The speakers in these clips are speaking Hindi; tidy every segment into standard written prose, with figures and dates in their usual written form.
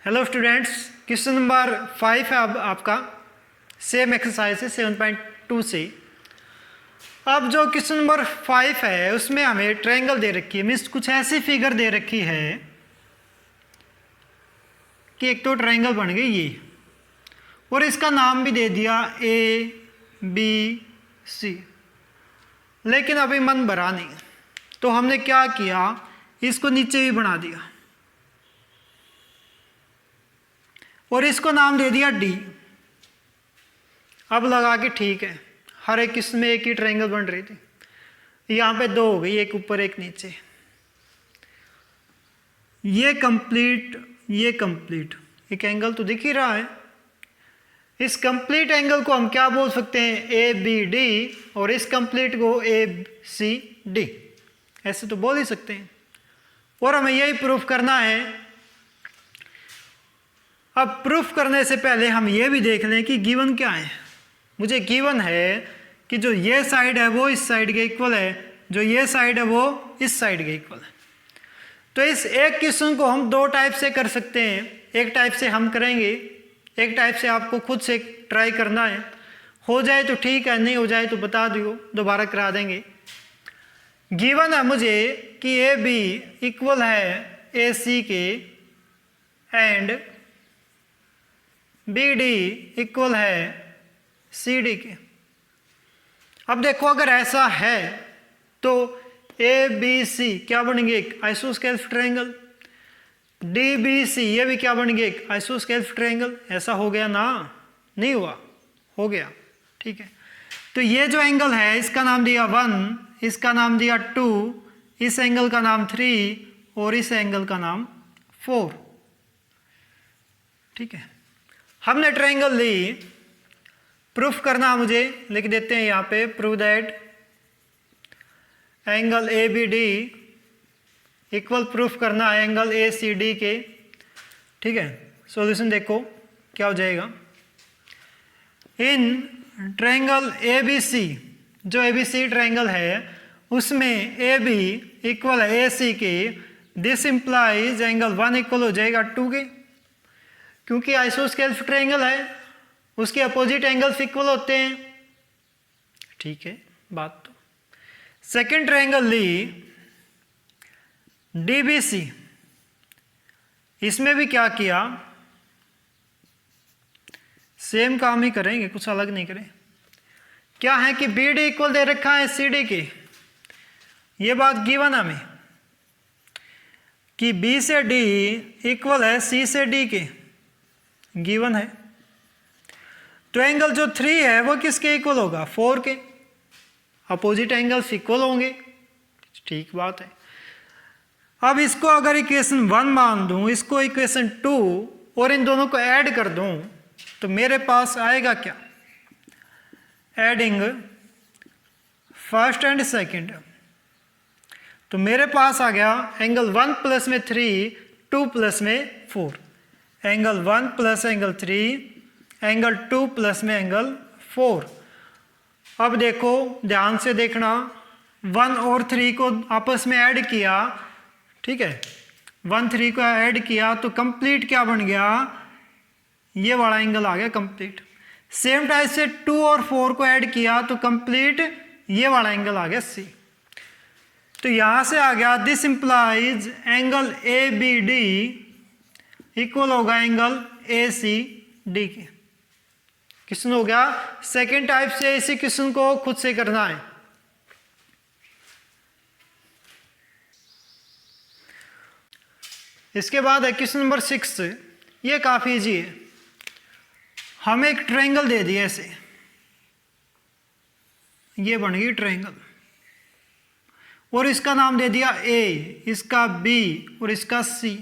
हेलो स्टूडेंट्स, क्वेश्चन नंबर 5 है अब आपका सेम एक्सरसाइज है 7.2 से। अब जो क्वेश्चन नंबर 5 है उसमें हमें ट्रायंगल दे रखी है, मीन्स कुछ ऐसी फिगर दे रखी है कि एक तो ट्रायंगल बन गई ये, और इसका नाम भी दे दिया ABC। लेकिन अभी मन भरा नहीं, तो हमने क्या किया, इसको नीचे भी बना दिया और इसको नाम दे दिया D। अब लगा कि ठीक है, हर एक इसमें एक ही ट्रायंगल बन रही थी, यहाँ पे दो हो गई, एक ऊपर एक नीचे। ये कंप्लीट एक एंगल तो दिख ही रहा है। इस कंप्लीट एंगल को हम क्या बोल सकते हैं, ABD, और इस कंप्लीट को ACD, ऐसे तो बोल ही सकते हैं। और हमें यही प्रूफ करना है। अब प्रूफ करने से पहले हम ये भी देख लें कि गिवन क्या है। मुझे गिवन है कि जो ये साइड है वो इस साइड के इक्वल है, जो ये साइड है वो इस साइड के इक्वल है। तो इस एक क्वेश्चन को हम दो टाइप से कर सकते हैं। एक टाइप से हम करेंगे, एक टाइप से आपको खुद से ट्राई करना है। हो जाए तो ठीक है, नहीं हो जाए तो बता दियो, दोबारा करा देंगे। गिवन है मुझे कि AB इक्वल है AC के एंड BD इक्वल है CD के। अब देखो, अगर ऐसा है तो ABC क्या बन गया, एक आइसोस्केलेस ट्रायंगल। DBC ये भी क्या बन गया, एक आइसोस्केलेस ट्रायंगल। ऐसा हो गया ना, नहीं हुआ, हो गया, ठीक है। तो ये जो एंगल है इसका नाम दिया 1, इसका नाम दिया 2, इस एंगल का नाम 3 और इस एंगल का नाम 4, ठीक है। हमने ट्रायंगल ली, प्रूफ करना मुझे लिख देते हैं यहाँ पे, prove that angle ABD equal, proof करना है एंगल ACD के, ठीक है। सॉल्यूशन देखो क्या हो जाएगा। इन ट्रायंगल ABC, जो ABC ट्रायंगल है उसमें AB इक्वल है AC के, दिस इंप्लाइज एंगल 1 इक्वल हो जाएगा 2 के, क्योंकि आइसोस्केलेस ट्रायंगल है उसके अपोजिट एंगल्स इक्वल होते हैं, ठीक है बात। तो सेकंड ट्रायंगल ली DBC, इसमें भी क्या किया, सेम काम ही करेंगे, कुछ अलग नहीं करें। क्या है कि BD इक्वल दे रखा है CD के, ये बात गिवन हमें कि B से D इक्वल है C से D के, गिवन है। तो एंगल जो 3 है वो किसके इक्वल होगा, 4 के। अपोजिट एंगल्स इक्वल होंगे, ठीक बात है। अब इसको अगर इक्वेशन 1 मान दूं, इसको इक्वेशन 2 और इन दोनों को ऐड कर दूं, तो मेरे पास आएगा क्या, एडिंग फर्स्ट एंड सेकंड, तो मेरे पास आ गया एंगल 1 प्लस में 3, 2 प्लस में 4, angle 1 plus angle 3, angle 2 plus में एंगल 4। अब देखो, ध्यान से देखना, 1 और 3 को आपस में ऐड किया, ठीक है, 1 3 को ऐड किया तो कंप्लीट क्या बन गया, ये वाला एंगल आ गया कंप्लीट। सेम टाइप से 2 और 4 को ऐड किया तो कंप्लीट ये वाला एंगल आ गया C। तो यहां से आ गया, this implies angle ABD equal होगा एंगल ACD के। क्वेश्चन हो गया। सेकेंड टाइप से इसी क्वेश्चन को खुद से करना है। इसके बाद है क्वेश्चन नंबर 6, ये काफी इजी है। हमें एक ट्रायंगल दे दिया ऐसे, ये बन गई ट्रायंगल, और इसका नाम दे दिया A, इसका B और इसका C।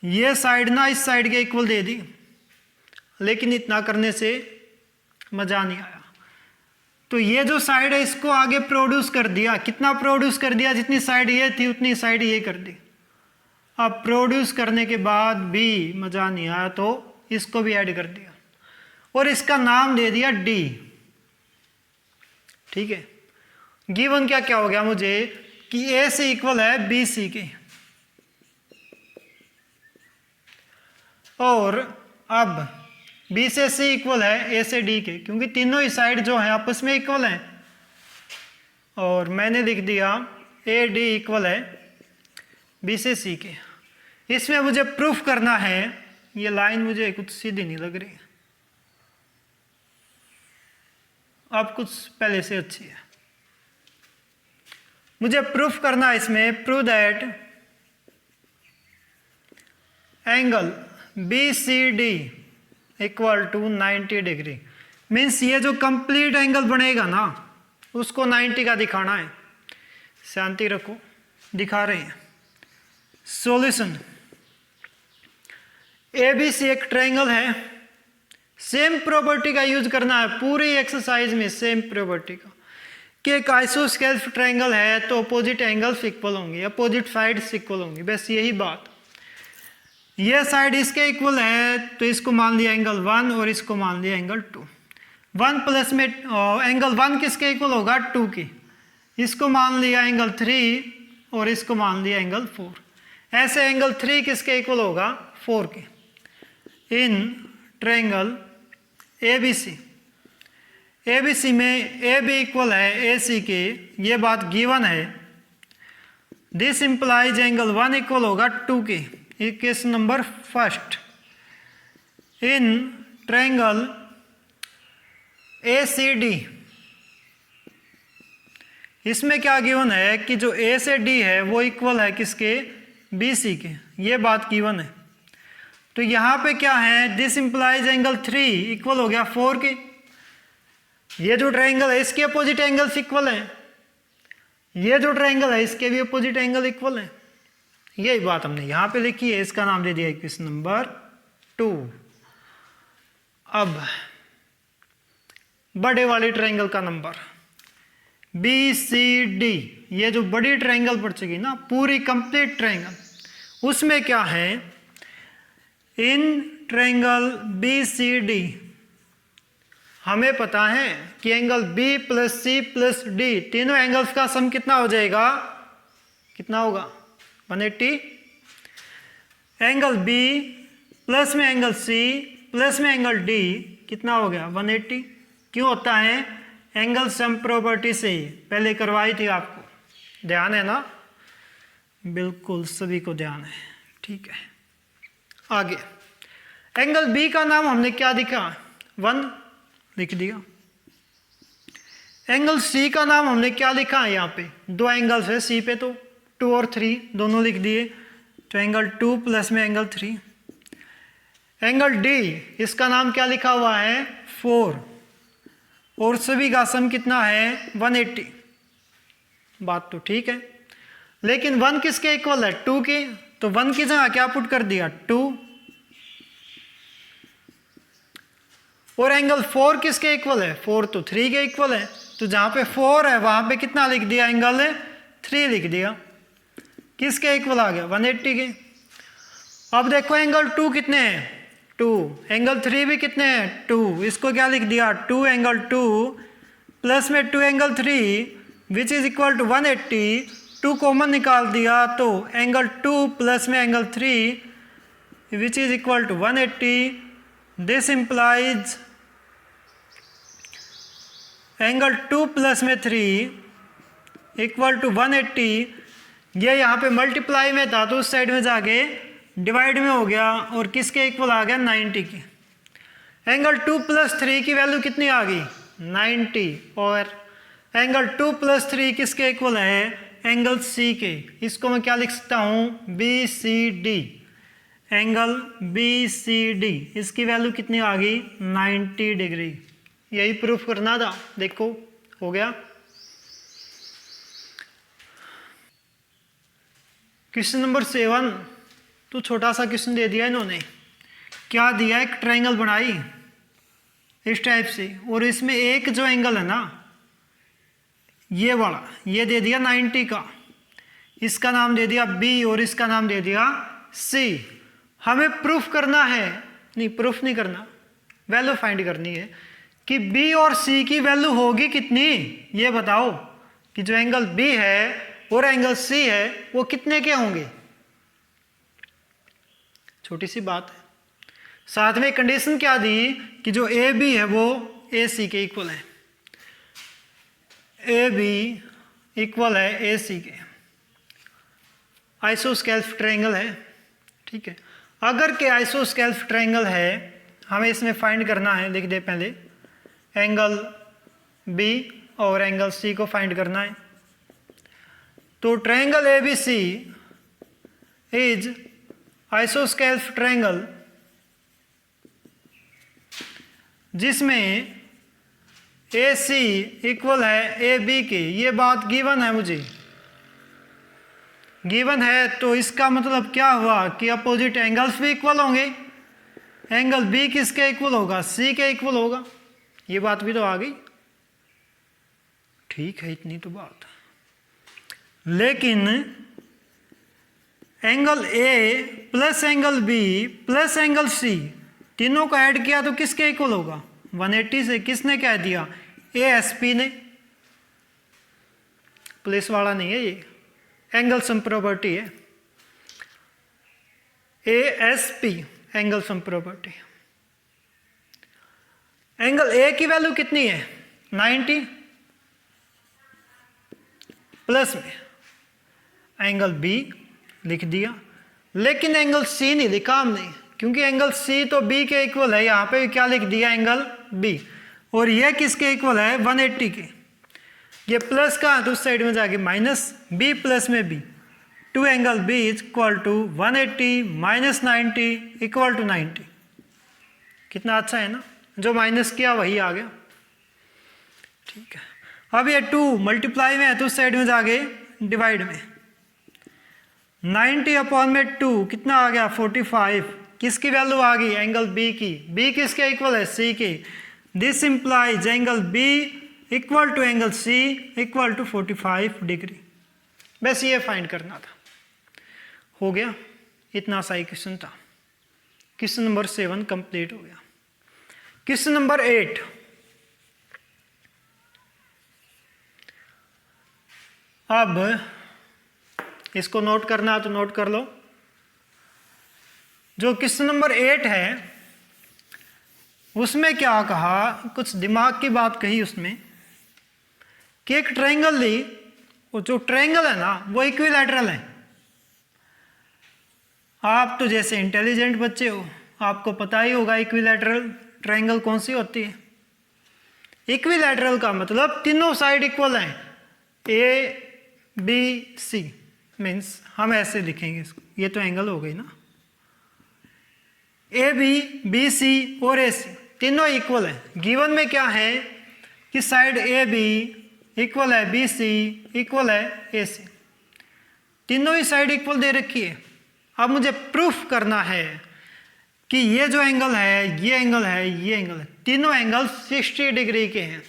ये साइड ना इस साइड के इक्वल दे दी, लेकिन इतना करने से मजा नहीं आया। तो ये जो साइड है इसको आगे प्रोड्यूस कर दिया, कितना प्रोड्यूस कर दिया, जितनी साइड ये थी उतनी साइड ये कर दी। अब प्रोड्यूस करने के बाद भी मजा नहीं आया तो इसको भी ऐड कर दिया और इसका नाम दे दिया D, ठीक है। गिवन क्या क्या हो गया मुझे कि A से इक्वल है BC के, और अब बी से सी इक्वल है ए से डी के, क्योंकि तीनों ही साइड जो है आपस में इक्वल हैं। और मैंने लिख दिया ए डी इक्वल है बी से सी के। इसमें मुझे प्रूफ करना है, ये लाइन मुझे कुछ सीधी नहीं लग रही, अब कुछ पहले से अच्छी है। मुझे प्रूफ करना है इसमें, prove that angle B C D equal to 90 degree. Means ये जो कंप्लीट एंगल बनेगा ना उसको 90 का दिखाना है। शांति रखो, दिखा रहे हैं। सॉल्यूशन, ए बी सी एक ट्रायंगल है, सेम प्रॉपर्टी का यूज करना है पूरी एक्सरसाइज में, सेम प्रॉपर्टी का कि एक आइसोस्केल ट्रायंगल है तो अपोजिट एंगल्स इक्वल होंगे, अपोजिट साइड्स इक्वल होंगी, बस यही बात। ये साइड इसके इक्वल है तो इसको मान लिया एंगल 1 और इसको मान लिया एंगल 2। 1 प्लस में एंगल 1 किसके इक्वल होगा 2 की, इसको मान लिया एंगल 3 और इसको मान लिया एंगल 4। ऐसे एंगल 3 किसके इक्वल होगा 4 के। इन ट्रायंगल ABC में ए बी इक्वल है ए सी के, ये बात गिवन है। दिस इंप्लाइज एंगल 1 इक्वल होगा 2 के। Case number first, in triangle ACD, इसमें क्या गिवन है कि जो A से D है वो इक्वल है किसके BC के, ये बात गिवन है। तो यहाँ पे क्या है, दिस इंप्लाइज एंगल 3 इक्वल हो गया 4 के। ये जो ट्रायंगल है इसके अपोजिट एंगल्स इक्वल हैं, ये जो ट्रायंगल है इसके भी अपोजिट एंगल इक्वल हैं। यही बात हमने यहाँ पे लिखी है, इसका नाम दे दिया क्वेश्चन नंबर 2। अब बड़े वाले ट्रायंगल का नंबर BCD, ये जो बड़ी ट्रायंगल पड़ चुकी ना पूरी कंप्लीट ट्रायंगल, उसमें क्या है, इन ट्रायंगल BCD हमें पता है कि angle B plus C plus D तीनों एंगल्स का सम कितना हो जाएगा, कितना होगा 180। एंगल B प्लस में एंगल C प्लस में एंगल D कितना हो गया 180। क्यों होता है, एंगल सम प्रॉपर्टी से ही पहले करवाई थी आपको, ध्यान है ना, बिल्कुल सभी को ध्यान है, ठीक है। आगे एंगल B का नाम हमने क्या दिखा 1 लिख दिया। एंगल C का नाम हमने क्या लिखा है, यहाँ पे दो एंगल्स है C पे तो 2 और 3 दोनों लिख दिए, तो एंगल 2 प्लस में एंगल 3। एंगल D इसका नाम क्या लिखा हुआ है 4 और सभी का सम कितना है 180। बात तो ठीक है, लेकिन 1 किसके इक्वल है 2 के, तो 1 की जगह क्या पुट कर दिया 2। और एंगल 4 किसके इक्वल है 4 तो 3 के इक्वल है, तो जहाँ पे 4 है वहाँ पे कितना लिख दिया एंगल 3 लिख दिया, किसके इक्वल आ गया 180 के। अब देखो एंगल 2 कितने हैं 2, एंगल 3 भी कितने हैं 2, इसको क्या लिख दिया 2 एंगल 2 प्लस में 2 angle 3 which is equal to 180। 2 common निकाल दिया तो एंगल 2 प्लस में angle 3 which is equal to 180। This implies angle 2 plus में 3 इक्वल टू 180। ये यहाँ पे मल्टीप्लाई में था तो उस साइड में जाके डिवाइड में हो गया और किसके इक्वल आ गया 90 के। एंगल 2 प्लस 3 की वैल्यू कितनी आ गई 90, और एंगल 2 प्लस 3 किसके इक्वल है एंगल C के। इसको मैं क्या लिख सकता हूँ BCD, एंगल BCD इसकी वैल्यू कितनी आ गई 90 डिग्री। यही प्रूफ करना था, देखो हो गया। क्वेश्चन नंबर 7 तो छोटा सा क्वेश्चन दे दिया इन्होंने, क्या दिया एक ट्रायंगल बनाई इस टाइप से, और इसमें एक जो एंगल है ना ये वाला ये दे दिया 90 का, इसका नाम दे दिया B और इसका नाम दे दिया C। हमें प्रूफ करना है, नहीं प्रूफ नहीं करना, वैल्यू फाइंड करनी है कि B और C की वैल्यू होगी कितनी, ये बताओ कि जो एंगल B है और एंगल C है वो कितने के होंगे। छोटी सी बात है, साथ में कंडीशन क्या दी कि जो ए बी है वो ए सी के इक्वल है, ए बी इक्वल है ए सी के, आइसोस्केल्फ ट्रायंगल है। ठीक है, अगर के आइसोस्केल्फ ट्रायंगल है हमें इसमें फाइंड करना है, लिख दे पहले एंगल बी और एंगल सी को फाइंड करना है। तो triangle A B C is isosceles triangle जिसमें ए सी इक्वल है ए बी के। ये बात गिवन है, मुझे गिवन है, तो इसका मतलब क्या हुआ कि अपोजिट एंगल्स भी इक्वल होंगे। एंगल बी किसके इक्वल होगा, सी के इक्वल होगा। ये बात भी तो आ गई। ठीक है, इतनी तो बात। लेकिन angle A plus angle B plus angle C तीनों को ऐड किया तो किसके इक्वल होगा, 180 से। किसने कह दिया, ए एस पी ने, प्लस वाला नहीं है, ये एंगल सम प्रॉपर्टी है, A S P angle sum property. Angle A की वैल्यू कितनी है, 90, प्लस में एंगल बी लिख दिया, लेकिन एंगल सी नहीं लिखा हमने, क्योंकि एंगल सी तो बी के इक्वल है। यहाँ पे क्या लिख दिया, एंगल बी, और ये किसके इक्वल है, 180 के। ये प्लस का है तो उस साइड में जाके माइनस, बी प्लस में B, two angle B is equal to 180 minus 90 equal to 90। कितना अच्छा है ना, जो माइनस किया वही आ गया। ठीक है, अब ये 2 मल्टीप्लाई में है तो उस साइड में जाके डिवाइड में, 90 अपॉन में 2 कितना आ गया, 45। किसकी वैल्यू आ गई, एंगल बी की। बी किसके इक्वल है, सी के। This implies angle B equal to angle C equal to 45 degree. बस ये फाइंड करना था, हो गया। इतना सा ही क्वेश्चन था। क्वेश्चन नंबर 7 कंप्लीट हो गया। क्वेश्चन नंबर 8, अब इसको नोट करना है तो नोट कर लो। जो क्वेश्चन नंबर 8 है उसमें क्या कहा, कुछ दिमाग की बात कही उसमें कि एक ट्रायंगल ली, वो जो ट्रायंगल है ना वो इक्विलैटरल है। आप तो जैसे इंटेलिजेंट बच्चे हो, आपको पता ही होगा इक्विलैटरल ट्रायंगल कौन सी होती है। इक्विलैटरल का मतलब तीनों साइड इक्वल हैं, ए बी सी, मीन्स हम ऐसे लिखेंगे इसको, ये तो एंगल हो गई ना, ए बी सी और ए सी तीनों इक्वल है। गिवन में क्या है कि साइड ए बी इक्वल है बी सी इक्वल है ए सी, तीनों ही साइड इक्वल दे रखी है। अब मुझे प्रूफ करना है कि ये जो एंगल है, ये एंगल है, ये एंगल है, तीनों एंगल 60 डिग्री के हैं।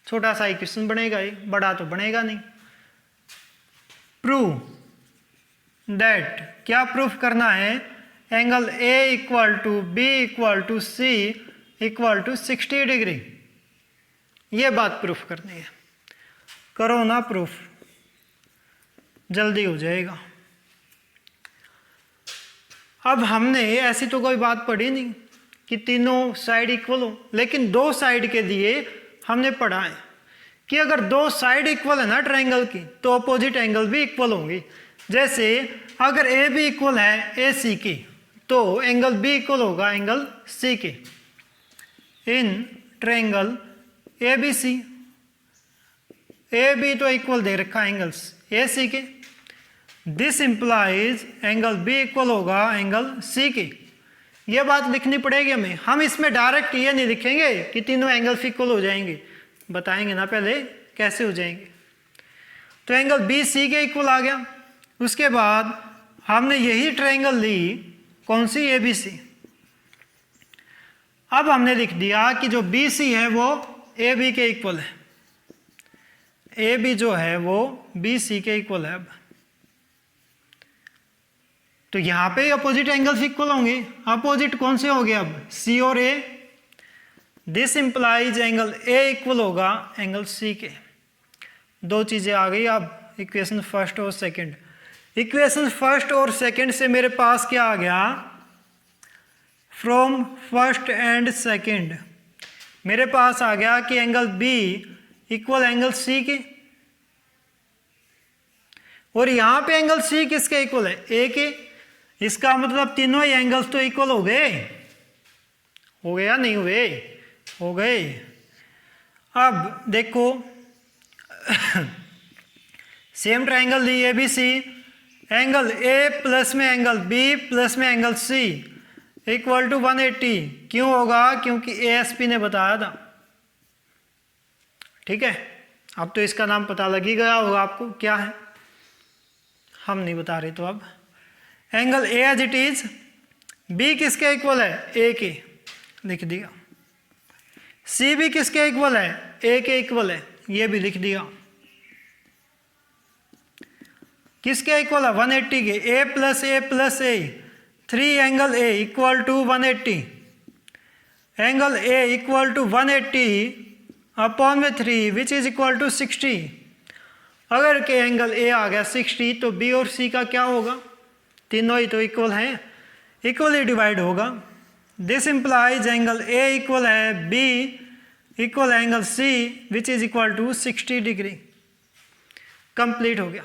छोटा सा इक्वेशन बनेगा, ये बड़ा तो बनेगा नहीं। प्रूव दैट, क्या प्रूफ करना है, angle A equal to B equal to C equal to 60 degree. ये बात प्रूफ करनी है। करो ना प्रूफ, जल्दी हो जाएगा। अब हमने ऐसी तो कोई बात पढ़ी नहीं कि तीनों साइड इक्वल हो, लेकिन दो साइड के लिए हमने पढ़ा है कि अगर दो साइड इक्वल है ना ट्रायंगल की तो अपोजिट एंगल भी इक्वल होंगे। जैसे अगर ए बी इक्वल है ए सी की तो एंगल बी इक्वल होगा एंगल सी के। In triangle A B C, A B तो इक्वल दे रखा एंगल्स ए सी के, this implies angle B equal होगा एंगल सी के। ये बात लिखनी पड़ेगी हमें। हम इसमें डायरेक्ट ये नहीं लिखेंगे कि तीनों एंगल्स इक्वल हो जाएंगे, बताएंगे ना पहले कैसे हो जाएंगे। तो एंगल बी सी के इक्वल आ गया। उसके बाद हमने यही ट्रायंगल ली, कौन सी, ए बी सी। अब हमने लिख दिया कि जो बी सी है वो ए बी के इक्वल है, ए बी जो है वो बी सी के इक्वल है। अब तो यहां पे अपोजिट एंगल्स इक्वल होंगे। अपोजिट कौन से हो गए, अब सी और A. This implies angle A equal होगा एंगल सी के। दो चीजें आ गई अब इक्वेशन फर्स्ट और सेकंड। इक्वेशन फर्स्ट और सेकंड से मेरे पास क्या आ गया, फ्रॉम फर्स्ट एंड सेकंड, मेरे पास आ गया कि angle B equal angle C के, और यहाँ पे एंगल सी किसके इक्वल है, ए के। इसका मतलब तीनों ही एंगल्स तो इक्वल हो गए, हो गया नहीं हुए, हो गए। अब देखो सेम ट्राइंगल ली A B C, angle A plus में एंगल बी प्लस में एंगल सी इक्वल टू 180। क्यों होगा, क्योंकि एएसपी ने बताया था। ठीक है, अब तो इसका नाम पता लग ही गया होगा आपको क्या है, हम नहीं बता रहे। तो अब angle A as it is, B किसके इक्वल है, ए के, लिख दिया। सी भी किसके इक्वल है, ए के इक्वल है, ये भी लिख दिया। किसके इक्वल है, 180 के। A plus A 3 angle A equal to 180, angle A equal to 180 upon में 3 विच इज इक्वल टू 60। अगर के एंगल ए आ गया 60 तो बी और सी का क्या होगा, तीनों ही तो इक्वल हैं, इक्वली डिवाइड होगा। This implies angle A equal है B equal angle C which is equal to 60 degree. Complete हो गया।